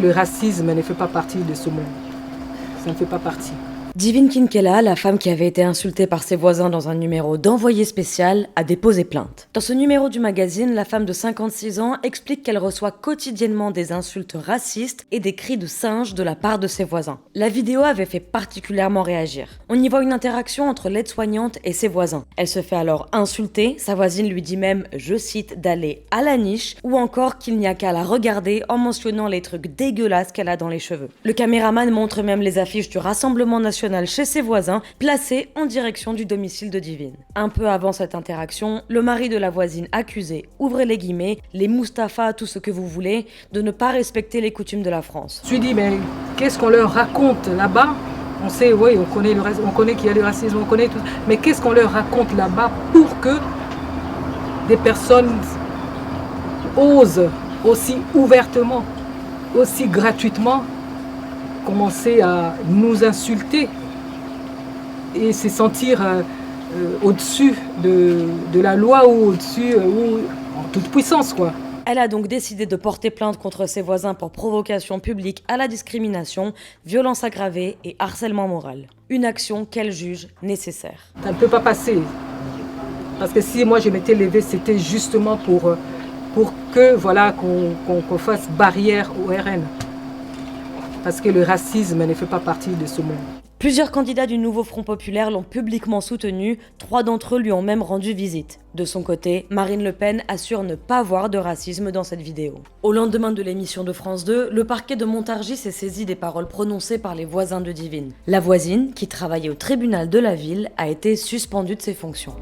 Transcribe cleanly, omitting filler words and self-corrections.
Le racisme ne fait pas partie de ce monde. Ça ne fait pas partie. Divine Kinkela, la femme qui avait été insultée par ses voisins dans un numéro d'Envoyé spécial, a déposé plainte. Dans ce numéro du magazine, la femme de 56 ans explique qu'elle reçoit quotidiennement des insultes racistes et des cris de singe de la part de ses voisins. La vidéo avait fait particulièrement réagir. On y voit une interaction entre l'aide-soignante et ses voisins. Elle se fait alors insulter, sa voisine lui dit même, je cite, d'aller à la niche, ou encore qu'il n'y a qu'à la regarder en mentionnant les trucs dégueulasses qu'elle a dans les cheveux. Le caméraman montre même les affiches du Rassemblement national chez ses voisins, placés en direction du domicile de Divine. Un peu avant cette interaction, le mari de la voisine accusé, ouvrez les guillemets, les Mustapha, tout ce que vous voulez, de ne pas respecter les coutumes de la France. Je lui dis, mais qu'est-ce qu'on leur raconte là-bas? On sait, oui, on connaît qu'il y a du racisme, on connaît tout, mais qu'est-ce qu'on leur raconte là-bas pour que des personnes osent aussi ouvertement, aussi gratuitement commencer à nous insulter et se sentir au-dessus de la loi ou au-dessus, ou en toute puissance, quoi. Elle a donc décidé de porter plainte contre ses voisins pour provocation publique à la discrimination, violence aggravée et harcèlement moral. Une action qu'elle juge nécessaire. Ça ne peut pas passer. Parce que si moi je m'étais levée, c'était justement pour que voilà, qu'on fasse barrière au RN. Parce que le racisme ne fait pas partie de ce monde. Plusieurs candidats du nouveau Front populaire l'ont publiquement soutenu, 3 d'entre eux lui ont même rendu visite. De son côté, Marine Le Pen assure ne pas voir de racisme dans cette vidéo. Au lendemain de l'émission de France 2, le parquet de Montargis s'est saisi des paroles prononcées par les voisins de Divine. La voisine, qui travaillait au tribunal de la ville, a été suspendue de ses fonctions.